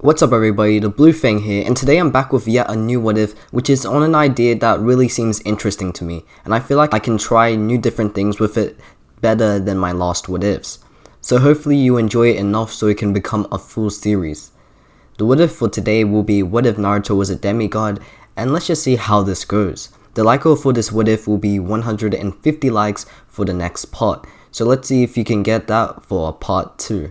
What's up everybody, the Blue Fang here, and today I'm back with yet a new what if, which is on an idea that really seems interesting to me, and I feel like I can try new different things with it better than my last what ifs. So hopefully you enjoy it enough so it can become a full series. The what if for today will be what if Naruto was a demigod, and let's just see how this goes. The like goal for this what if will be 150 likes for the next part, so let's see if you can get that for a part 2.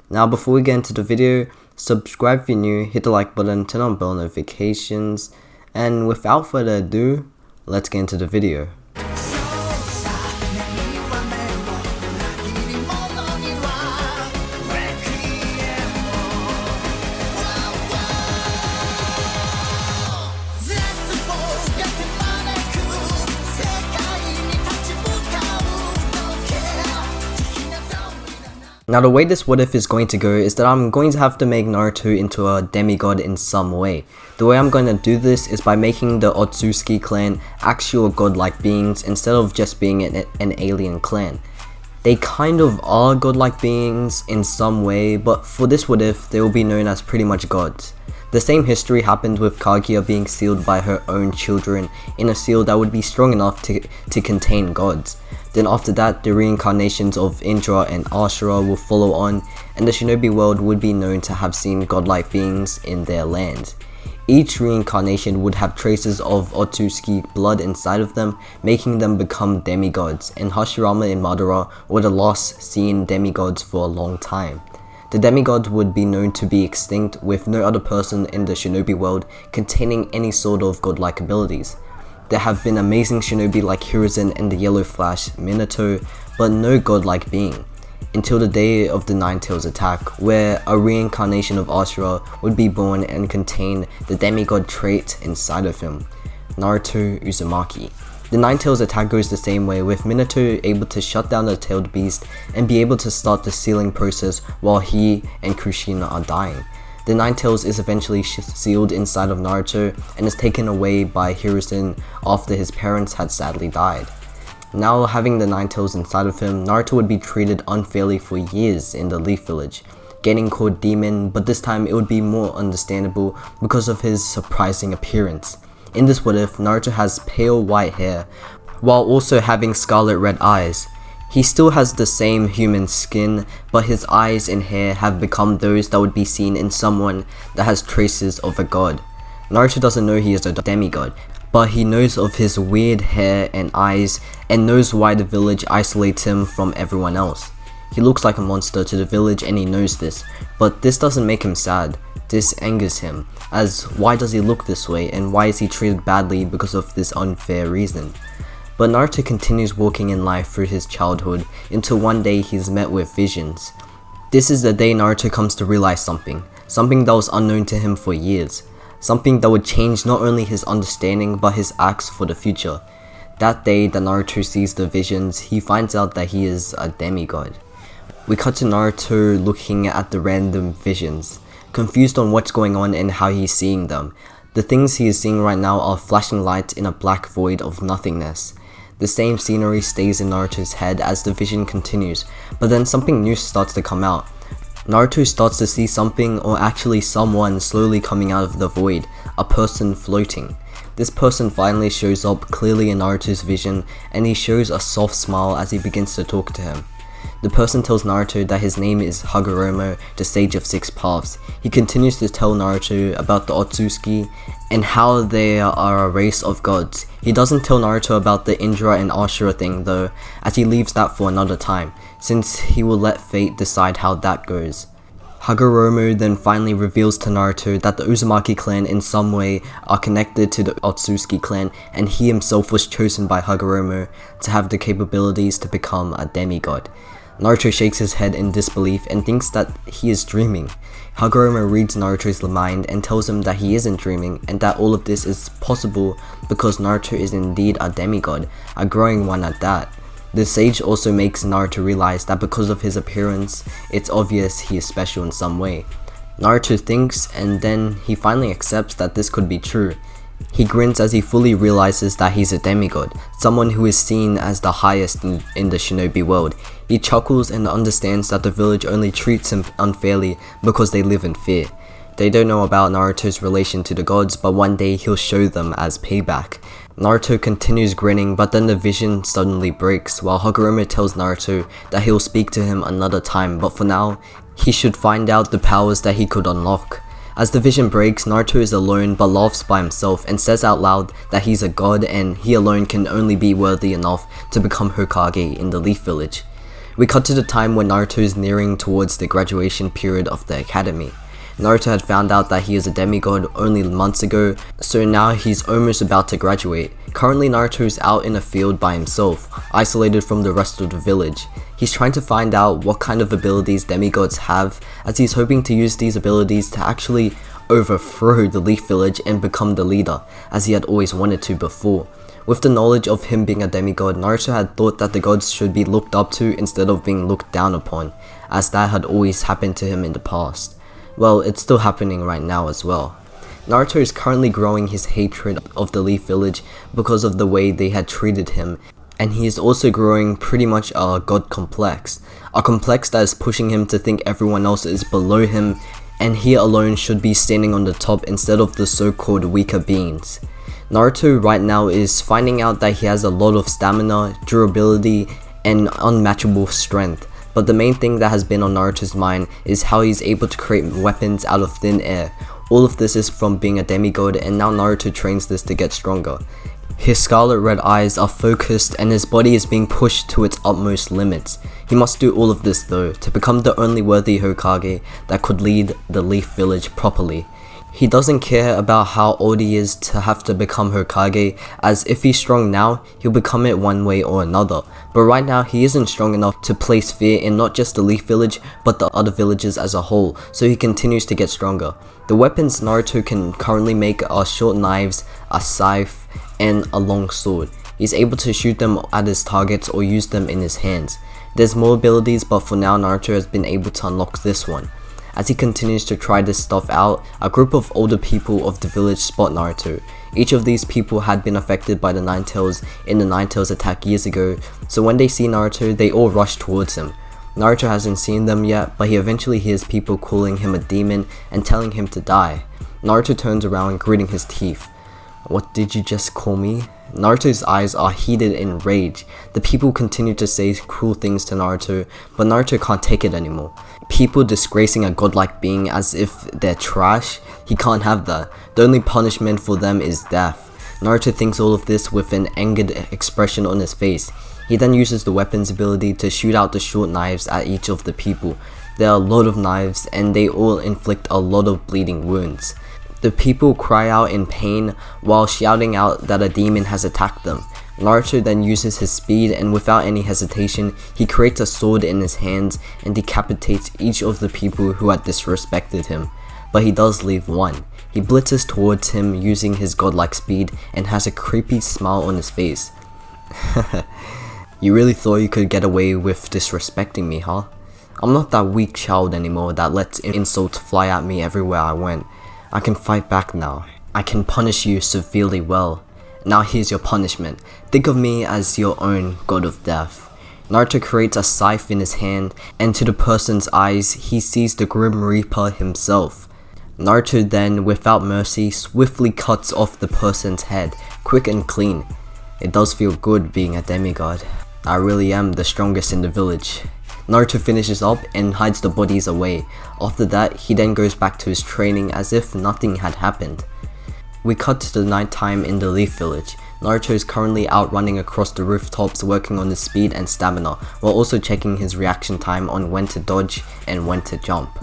Now before we get into the video, subscribe if you're new, hit the like button, turn on bell notifications, and without further ado, let's get into the video. Now the way this what if is going to go is that I'm going to have to make Naruto into a demigod in some way. The way I'm going to do this is by making the Otsutsuki clan actual godlike beings instead of just being an alien clan. They kind of are godlike beings in some way, but for this what if, they will be known as pretty much gods. The same history happened with Kaguya being sealed by her own children in a seal that would be strong enough to contain gods. Then after that, the reincarnations of Indra and Ashura will follow on, and the shinobi world would be known to have seen godlike beings in their land. Each reincarnation would have traces of Otsutsuki blood inside of them, making them become demigods, and Hashirama and Madara were the last seen demigods for a long time. The demigods would be known to be extinct, with no other person in the shinobi world containing any sort of godlike abilities. There have been amazing shinobi like Hiruzen and the Yellow Flash Minato, but no godlike being, until the day of the Nine-Tails attack, where a reincarnation of Ashura would be born and contain the demigod trait inside of him, Naruto Uzumaki. The Nine-Tails attack goes the same way, with Minato able to shut down the tailed beast and be able to start the sealing process while he and Kushina are dying. The Nine-Tails is eventually sealed inside of Naruto and is taken away by Hiruzen after his parents had sadly died. Now having the Nine-Tails inside of him, Naruto would be treated unfairly for years in the Leaf Village, getting called Demon, but this time it would be more understandable because of his surprising appearance. In this what if, Naruto has pale white hair, while also having scarlet red eyes. He still has the same human skin, but his eyes and hair have become those that would be seen in someone that has traces of a god. Naruto doesn't know he is a demigod, but he knows of his weird hair and eyes and knows why the village isolates him from everyone else. He looks like a monster to the village and he knows this, but this doesn't make him sad. This angers him, as why does he look this way and why is he treated badly because of this unfair reason? But Naruto continues walking in life through his childhood until one day he's met with visions. This is the day Naruto comes to realize something that was unknown to him for years, something that would change not only his understanding but his acts for the future. That day that Naruto sees the visions, he finds out that he is a demigod. We cut to Naruto looking at the random visions, confused on what's going on and how he's seeing them. The things he is seeing right now are flashing lights in a black void of nothingness. The same scenery stays in Naruto's head as the vision continues, but then something new starts to come out. Naruto starts to see something, or actually someone, slowly coming out of the void, a person floating. This person finally shows up clearly in Naruto's vision, and he shows a soft smile as he begins to talk to him. The person tells Naruto that his name is Hagoromo, the Sage of Six Paths. He continues to tell Naruto about the Otsutsuki and how they are a race of gods. He doesn't tell Naruto about the Indra and Ashura thing though, as he leaves that for another time, since he will let fate decide how that goes. Hagoromo then finally reveals to Naruto that the Uzumaki clan in some way are connected to the Otsutsuki clan, and he himself was chosen by Hagoromo to have the capabilities to become a demigod. Naruto shakes his head in disbelief and thinks that he is dreaming. Hagoromo reads Naruto's mind and tells him that he isn't dreaming and that all of this is possible because Naruto is indeed a demigod, a growing one at that. The sage also makes Naruto realize that because of his appearance, it's obvious he is special in some way. Naruto thinks, and then he finally accepts that this could be true. He grins as he fully realizes that he's a demigod, someone who is seen as the highest in the shinobi world. He chuckles and understands that the village only treats him unfairly because they live in fear. They don't know about Naruto's relation to the gods, but one day he'll show them as payback. Naruto continues grinning, but then the vision suddenly breaks, while Hagoromo tells Naruto that he'll speak to him another time, but for now, he should find out the powers that he could unlock. As the vision breaks, Naruto is alone but laughs by himself and says out loud that he's a god and he alone can only be worthy enough to become Hokage in the Leaf Village. We cut to the time when Naruto is nearing towards the graduation period of the academy. Naruto had found out that he is a demigod only months ago, so now he's almost about to graduate. Currently Naruto is out in a field by himself, isolated from the rest of the village. He's trying to find out what kind of abilities demigods have, as he's hoping to use these abilities to actually overthrow the Leaf Village and become the leader, as he had always wanted to before. With the knowledge of him being a demigod, Naruto had thought that the gods should be looked up to instead of being looked down upon, as that had always happened to him in the past. Well, it's still happening right now as well. Naruto is currently growing his hatred of the Leaf Village because of the way they had treated him, and he is also growing pretty much a god complex. A complex that is pushing him to think everyone else is below him and he alone should be standing on the top instead of the so-called weaker beings. Naruto right now is finding out that he has a lot of stamina, durability, and unmatchable strength. But the main thing that has been on Naruto's mind is how he's able to create weapons out of thin air. All of this is from being a demigod, and now Naruto trains this to get stronger. His scarlet red eyes are focused and his body is being pushed to its utmost limits. He must do all of this though, to become the only worthy Hokage that could lead the Leaf Village properly. He doesn't care about how old he is to have to become Hokage, as if he's strong now, he'll become it one way or another. But right now, he isn't strong enough to place fear in not just the Leaf Village, but the other villages as a whole, so he continues to get stronger. The weapons Naruto can currently make are short knives, a scythe, and a long sword. He's able to shoot them at his targets or use them in his hands. There's more abilities, but for now Naruto has been able to unlock this one. As he continues to try this stuff out, a group of older people of the village spot Naruto. Each of these people had been affected by the Nine Tails in the Nine Tails attack years ago, so when they see Naruto, they all rush towards him. Naruto hasn't seen them yet, but he eventually hears people calling him a demon and telling him to die. Naruto turns around, gritting his teeth. "What did you just call me?" Naruto's eyes are heated in rage. The people continue to say cruel things to Naruto, but Naruto can't take it anymore. People disgracing a godlike being as if they're trash, he can't have that. The only punishment for them is death. Naruto thinks all of this with an angered expression on his face. He then uses the weapons ability to shoot out the short knives at each of the people. There are a lot of knives and they all inflict a lot of bleeding wounds. The people cry out in pain while shouting out that a demon has attacked them. Naruto then uses his speed and without any hesitation, he creates a sword in his hands and decapitates each of the people who had disrespected him. But he does leave one. He blitzes towards him using his godlike speed and has a creepy smile on his face. You really thought you could get away with disrespecting me, huh? I'm not that weak child anymore that lets insults fly at me everywhere I went. I can fight back now. I can punish you severely well. Now here's your punishment. Think of me as your own god of death. Naruto creates a scythe in his hand, and to the person's eyes, he sees the Grim Reaper himself. Naruto then, without mercy, swiftly cuts off the person's head, quick and clean. It does feel good being a demigod. I really am the strongest in the village. Naruto finishes up and hides the bodies away. After that, he then goes back to his training as if nothing had happened. We cut to the night time in the Leaf Village. Naruto is currently out running across the rooftops working on his speed and stamina, while also checking his reaction time on when to dodge and when to jump.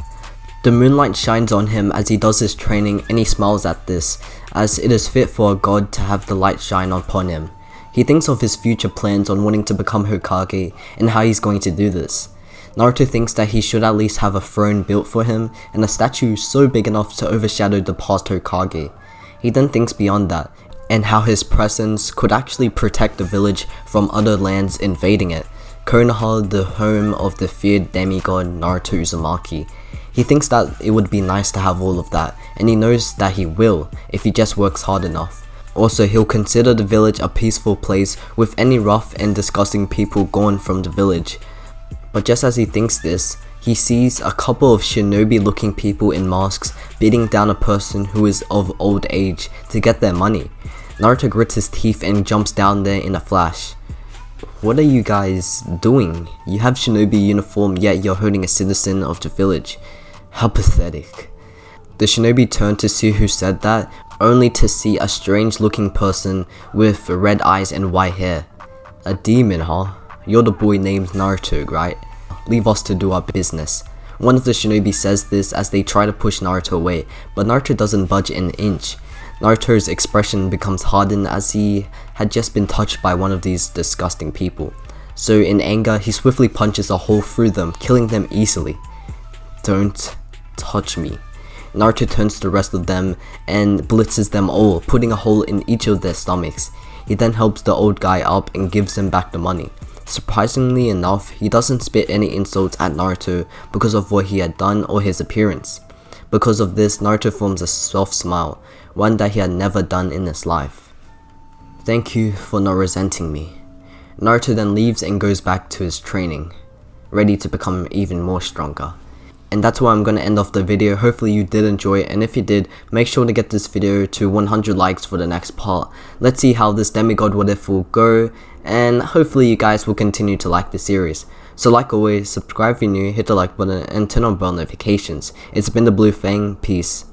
The moonlight shines on him as he does his training and he smiles at this, as it is fit for a god to have the light shine upon him. He thinks of his future plans on wanting to become Hokage and how he's going to do this. Naruto thinks that he should at least have a throne built for him and a statue so big enough to overshadow the past Hokage. He then thinks beyond that, and how his presence could actually protect the village from other lands invading it. Konoha, the home of the feared demigod Naruto Uzumaki. He thinks that it would be nice to have all of that, and he knows that he will if he just works hard enough. Also, he'll consider the village a peaceful place with any rough and disgusting people gone from the village. But just as he thinks this, he sees a couple of shinobi looking people in masks beating down a person who is of old age to get their money. Naruto grits his teeth and jumps down there in a flash. What are you guys doing? You have shinobi uniform, yet you're hurting a citizen of the village. How pathetic. The shinobi turned to see who said that, only to see a strange looking person with red eyes and white hair. A demon, huh? You're the boy named Naruto, right? Leave us to do our business. One of the shinobi says this as they try to push Naruto away, but Naruto doesn't budge an inch. Naruto's expression becomes hardened as he had just been touched by one of these disgusting people. So in anger, he swiftly punches a hole through them, killing them easily. Don't touch me. Naruto turns to the rest of them and blitzes them all, putting a hole in each of their stomachs. He then helps the old guy up and gives him back the money. Surprisingly enough, he doesn't spit any insults at Naruto because of what he had done or his appearance. Because of this, Naruto forms a soft smile, one that he had never done in his life. Thank you for not resenting me. Naruto then leaves and goes back to his training, ready to become even more stronger. And that's where I'm going to end off the video. Hopefully you did enjoy it, and if you did, make sure to get this video to 100 likes for the next part. Let's see how this Demi-God what if will go, and hopefully you guys will continue to like the series. So like always, subscribe if you're new, hit the like button, and turn on bell notifications. It's been the Blue Fang, peace.